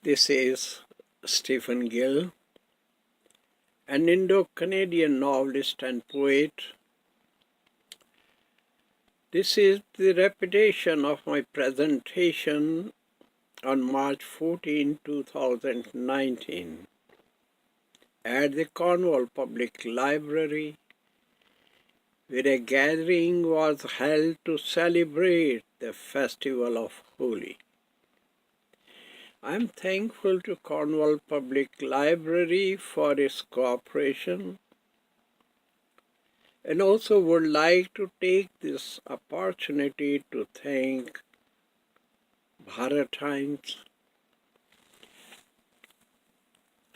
This is Stephen Gill, an Indo-Canadian novelist and poet. This is the repetition of my presentation on March 14, 2019 at the Cornwall Public Library, where a gathering was held to celebrate the festival of Holi. I am thankful to Cornwall Public Library for its cooperation, and also would like to take this opportunity to thank Bharat Times,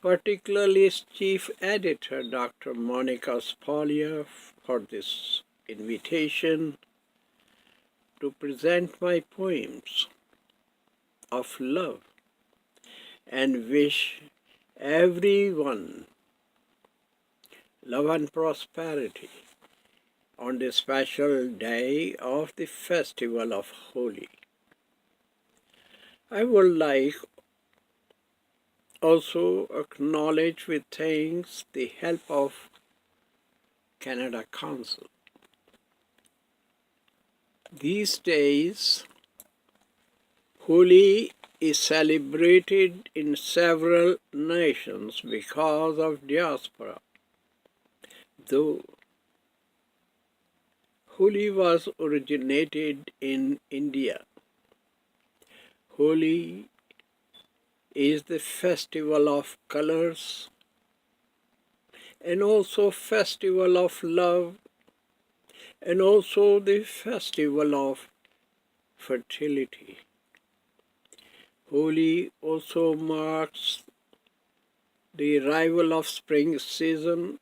particularly its chief editor, Dr. Monica Spoglia, for this invitation to present my poems of love and wish everyone love and prosperity on the special day of the festival of Holi. I would like also acknowledge with thanks the help of Canada Council. These days, Holi is celebrated in several nations because of diaspora. Though Holi was originated in India, Holi is the festival of colors and also festival of love and also the festival of fertility. Holi also marks the arrival of spring season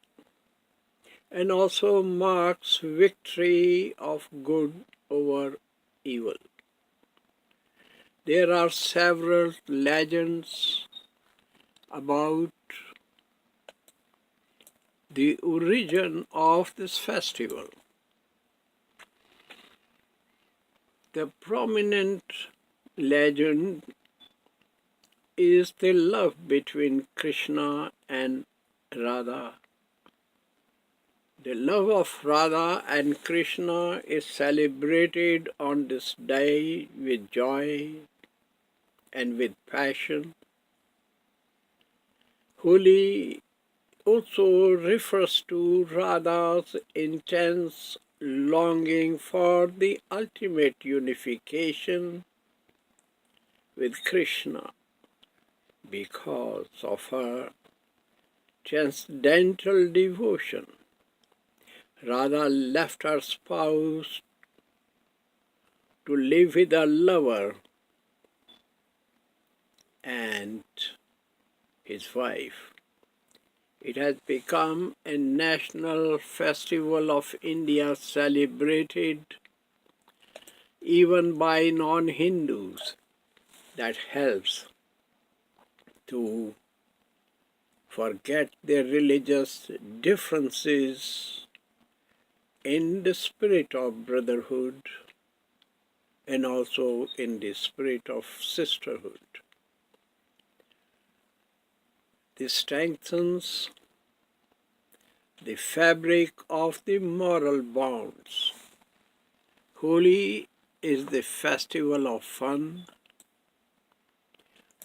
and also marks victory of good over evil. There are several legends about the origin of this festival. The prominent legend is the love between Krishna and Radha. The love of Radha and Krishna is celebrated on this day with joy and with passion. Holi also refers to Radha's intense longing for the ultimate unification with Krishna because of her transcendental devotion. Radha left her spouse to live with a lover and his wife. It has become a national festival of India, celebrated even by non-Hindus. That helps to forget their religious differences in the spirit of brotherhood and also in the spirit of sisterhood. This strengthens the fabric of the moral bonds. Holi is the festival of fun.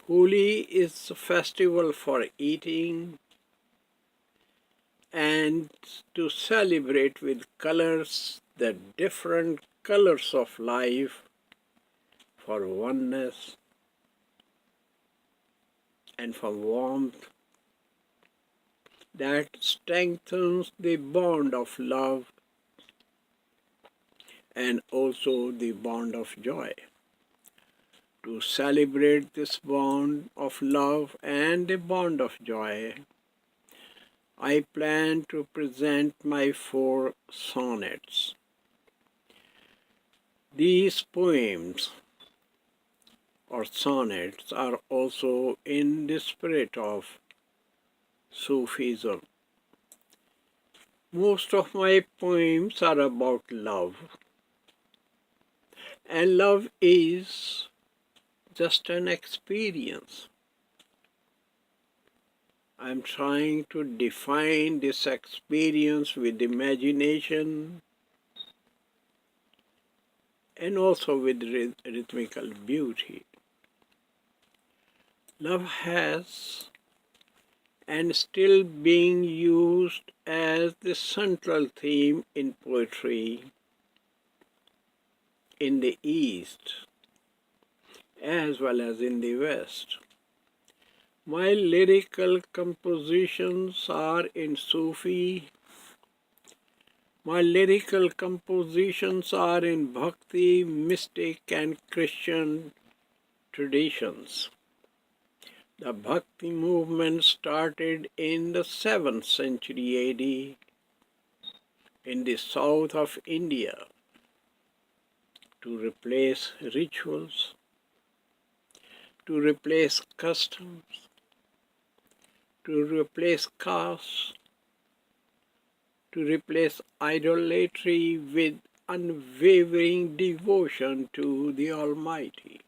Holi is a festival for eating and to celebrate with colors, the different colors of life, for oneness and for warmth that strengthens the bond of love and also the bond of joy. To celebrate this bond of love and the bond of joy, I plan to present my 4 sonnets. These poems or sonnets are also in the spirit of Sufism. Most of my poems are about love, and love is just an experience. I'm trying to define this experience with imagination and also with rhythmical beauty. Love has and still being used as the central theme in poetry in the East as well as in the West. My lyrical compositions are in Sufi. My lyrical compositions are in Bhakti, mystic and Christian traditions. The Bhakti movement started in the 7th century AD in the south of India to replace rituals, to replace customs, to replace castes, to replace idolatry with unwavering devotion to the Almighty.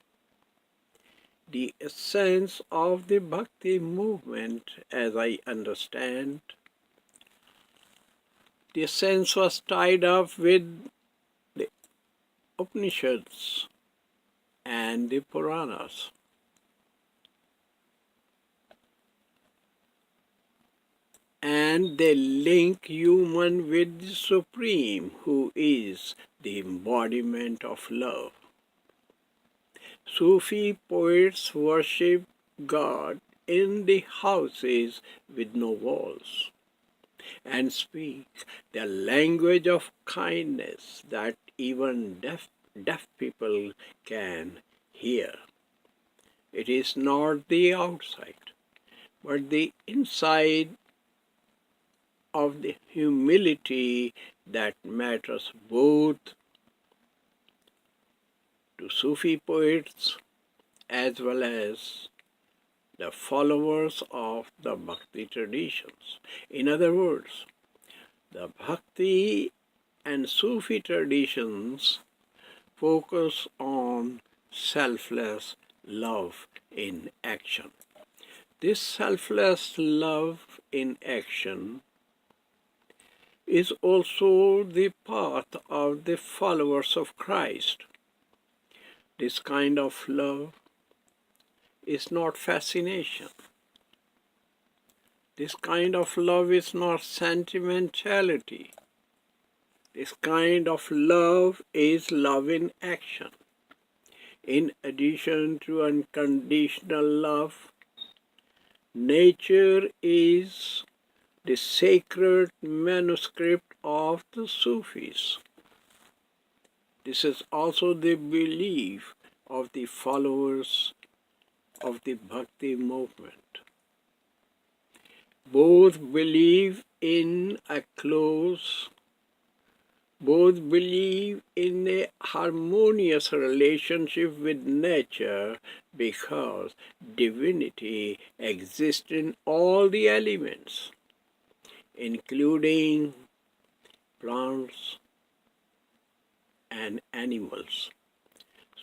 The essence of the Bhakti movement, as I understand, the essence was tied up with the Upanishads and the Puranas. And they link human with the Supreme, who is the embodiment of love. Sufi poets worship God in the houses with no walls and speak the language of kindness that even deaf people can hear. It is not the outside, but the inside of the humility that matters both to Sufi poets as well as the followers of the Bhakti traditions. In other words, the Bhakti and Sufi traditions focus on selfless love in action. This selfless love in action is also the path of the followers of Christ. This kind of love is not fascination. This kind of love is not sentimentality. This kind of love is love in action. In addition to unconditional love, nature is the sacred manuscript of the Sufis. This is also the belief of the followers of the Bhakti movement. Both believe in a both believe in a harmonious relationship with nature because divinity exists in all the elements, including plants and animals.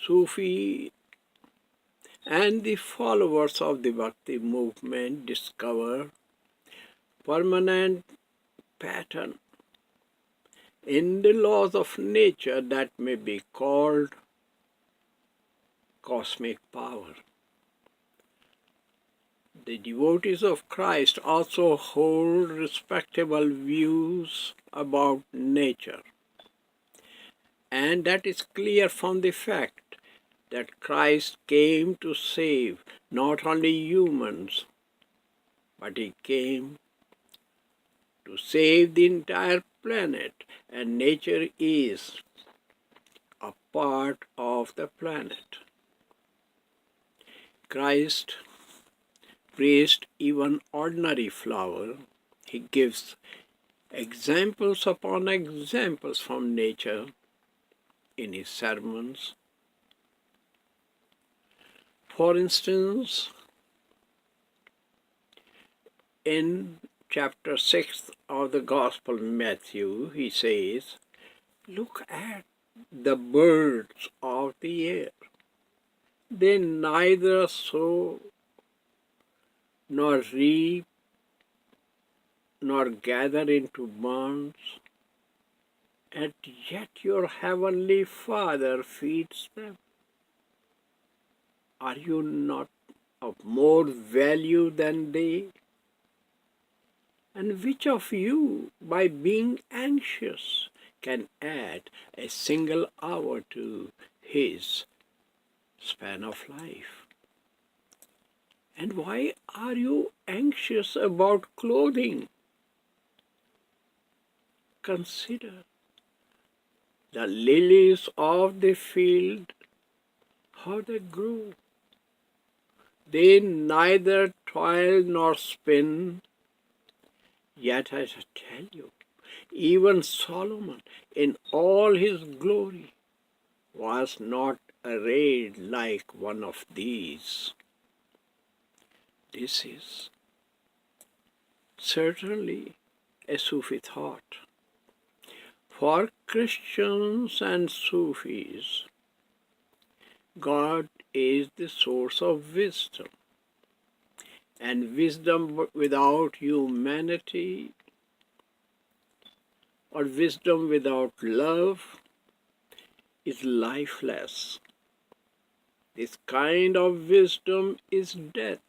Sufi and the followers of the Bhakti movement discover permanent pattern in the laws of nature that may be called cosmic power. The devotees of Christ also hold respectable views about nature, and that is clear from the fact that Christ came to save not only humans, but he came to save the entire planet, and nature is a part of the planet. Christ praised even ordinary flower. He gives examples upon examples from nature in his sermons. For instance, in chapter 6 of the Gospel of Matthew, he says, "Look at the birds of the air. They neither sow nor reap nor gather into barns, and yet your heavenly Father feeds them. Are you not of more value than they? And which of you, by being anxious, can add a single hour to his span of life? And why are you anxious about clothing? Consider the lilies of the field, how they grow. They neither toil nor spin. Yet I tell you, even Solomon in all his glory was not arrayed like one of these. This is certainly a Sufi thought. For Christians and Sufis, God is the source of wisdom, and wisdom without humanity or wisdom without love is lifeless. This kind of wisdom is death,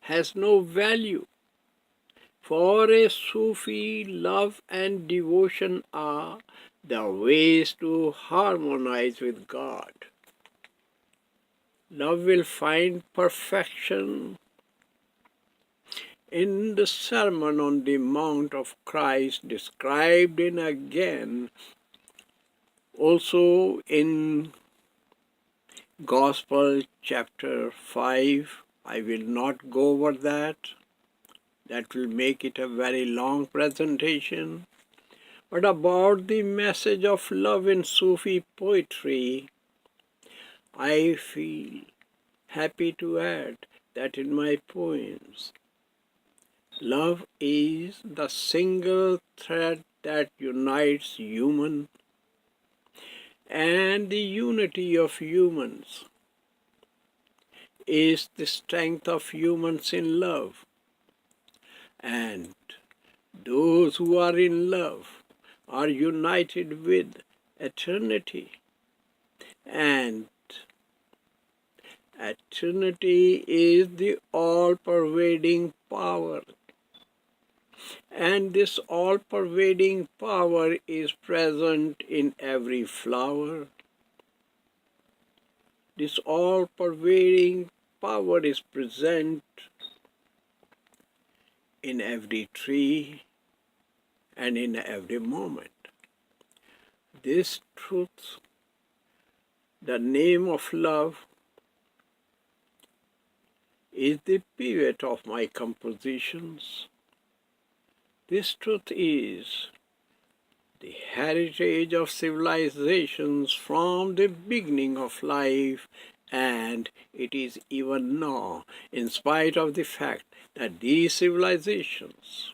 has no value. For a Sufi, love and devotion are the ways to harmonize with God. Love will find perfection in the Sermon on the Mount of Christ, described in again also in Gospel chapter 5. I will not go over that. That will make it a very long presentation. But about the message of love in Sufi poetry, I feel happy to add that in my poems, love is the single thread that unites human, and the unity of humans is the strength of humans in love. And those who are in love are united with eternity. And eternity is the all-pervading power. And this all-pervading power is present in every flower. This all-pervading power is present in every tree and in every moment. This truth, the name of love, is the pivot of my compositions. This truth is the heritage of civilizations from the beginning of life, and it is even now, in spite of the fact that these civilizations,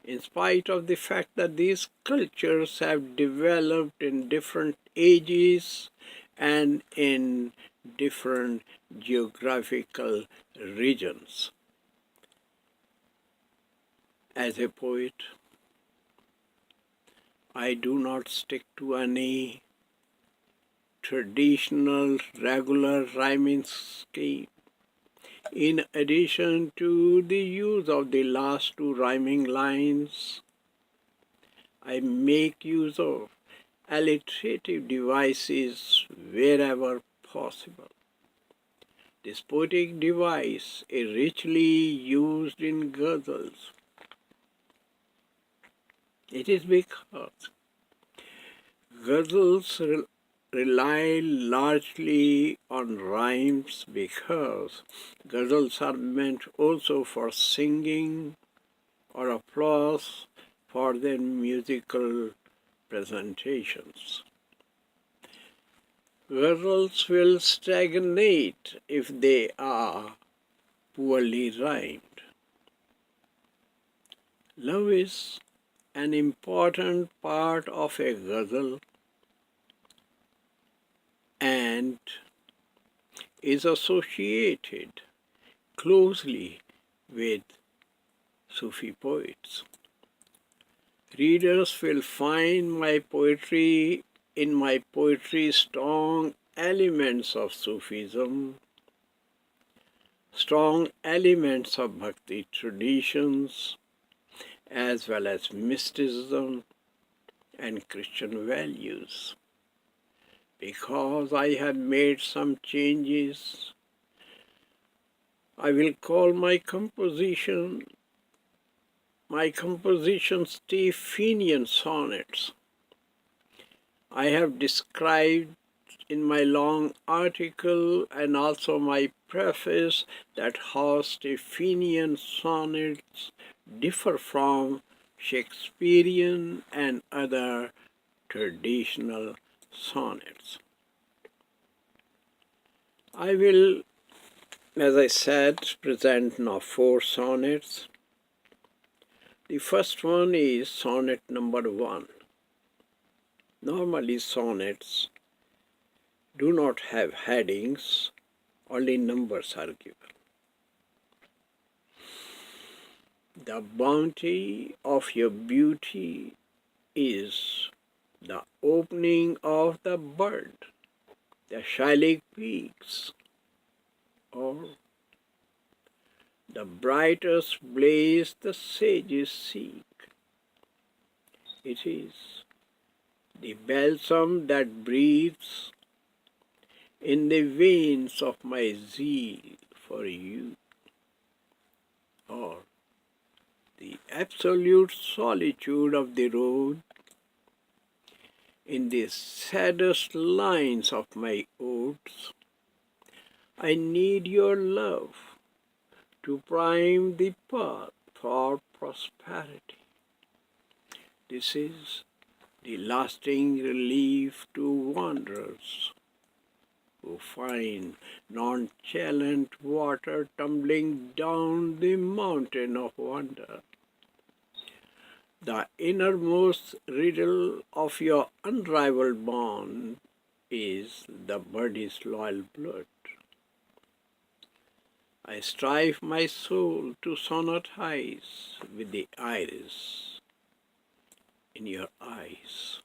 in spite of the fact that these cultures have developed in different ages and in different geographical regions. As a poet, I do not stick to any traditional regular rhyming scheme. In addition to the use of the last two rhyming lines, I make use of alliterative devices wherever possible. This poetic device is richly used in ghazals. It is because ghazals rely largely on rhymes, because ghazals are meant also for singing or applause for their musical presentations. Ghazals will stagnate if they are poorly rhymed. Love is an important part of a ghazal and is associated closely with Sufi poets. Readers will find in my poetry strong elements of Sufism, strong elements of Bhakti traditions, as well as mysticism and Christian values. Because I have made some changes, I will call my composition Stephenean Sonnets. I have described in my long article and also my preface that how Stephenean sonnets differ from Shakespearean and other traditional sonnets. I will, as I said, present now 4 sonnets. The first one is sonnet number 1. Normally sonnets do not have headings, only numbers are given. The bounty of your beauty is the opening of the bud, the shylic peaks, or the brightest blaze the sages seek. It is the balsam that breathes in the veins of my zeal for you, or the absolute solitude of the road in the saddest lines of my odes. I need your love to prime the path for prosperity. This is the lasting relief to wanderers who find nonchalant water tumbling down the mountain of wonder. The innermost riddle of your unrivaled bond is the body's loyal blood. I strive my soul to sonatize with the iris in your eyes.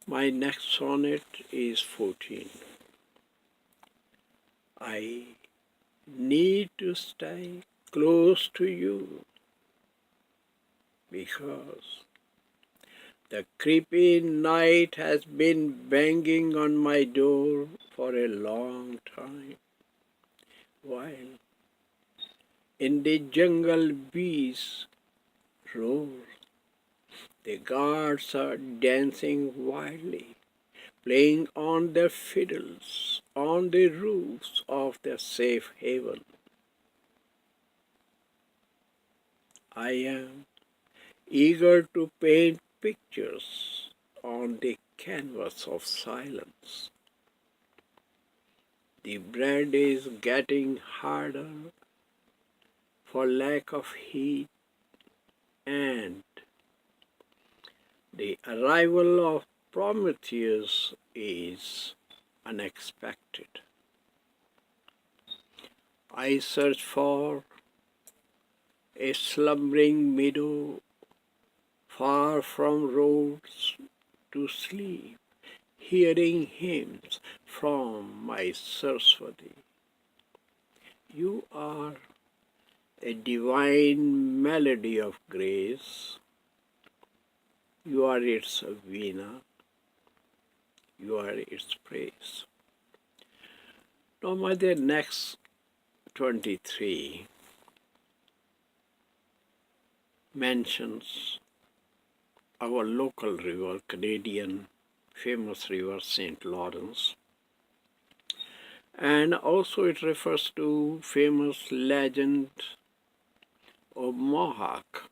My next sonnet is 14. I need to stay close to you because the creepy night has been banging on my door for a long time, while in the jungle bees roar. The guards are dancing wildly, playing on their fiddles on the roofs of their safe haven. I am eager to paint pictures on the canvas of silence. The bread is getting harder for lack of heat, and the arrival of Prometheus is unexpected. I search for a slumbering meadow far from roads to sleep, hearing hymns from my Saraswati. You are a divine melody of grace. You are its Veena. You are its praise. Now, my dear, next 23 mentions our local river, Canadian famous river St. Lawrence, and also it refers to famous legend of Mohawk,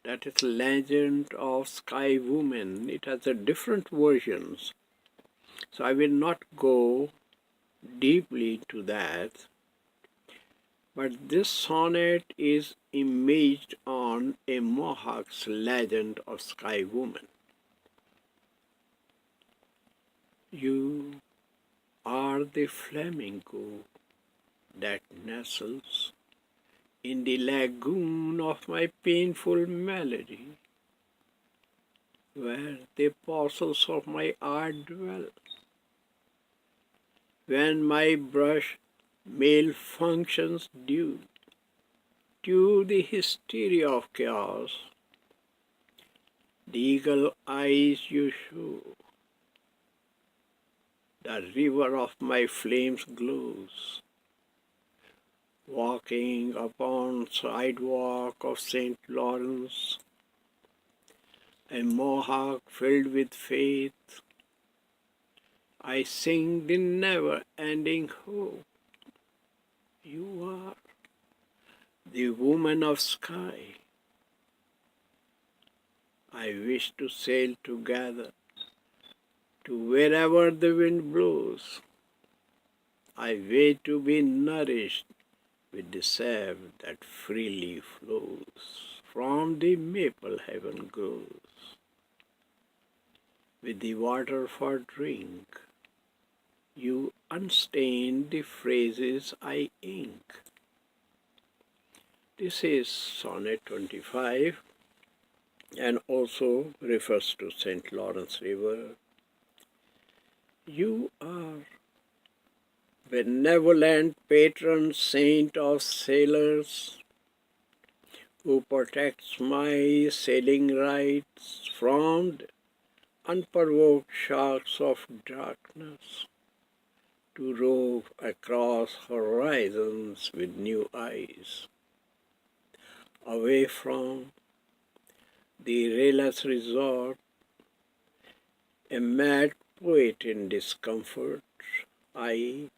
that is legend of Sky Woman. It has a different versions, so I will not go deeply to that. But this sonnet is imaged on a Mohawk's legend of Sky Woman. You are the flamingo that nestles in the lagoon of my painful melody, where the parcels of my art dwell. When my brush malfunctions due to the hysteria of chaos, the eagle eyes you show, the river of my flames glows, walking upon sidewalk of St. Lawrence, a mohawk filled with faith, I sing the never-ending hope. You are the woman of sky. I wish to sail together to wherever the wind blows. I wait to be nourished with the sap that freely flows from the maple heaven grows. With the water for drink, you unstain the phrases I ink. This is Sonnet 25 and also refers to St. Lawrence River. You are benevolent patron saint of sailors, who protects my sailing rights from the unprovoked sharks of darkness, to rove across horizons with new eyes, away from the rayless resort, a mad poet in discomfort. I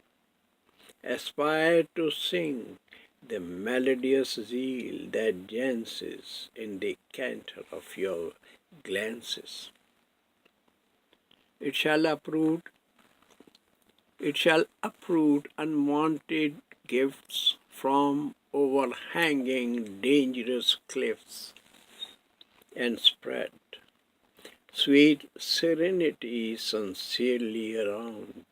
aspire to sing the melodious zeal that dances in the canter of your glances. It shall uproot unwanted gifts from overhanging dangerous cliffs and spread sweet serenity sincerely around.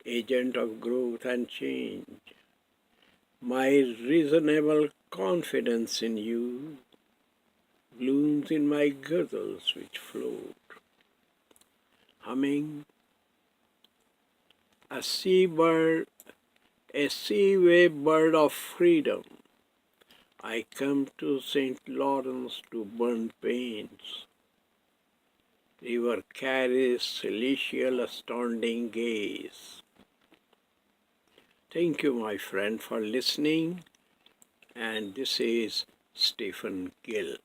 Agent of growth and change, my reasonable confidence in you blooms in my girdles which float, humming a seabird, a seaway bird of freedom. I come to St. Lawrence to burn pains. River carries celestial astounding gaze. Thank you, my friend, for listening. And this is Stephen Gill.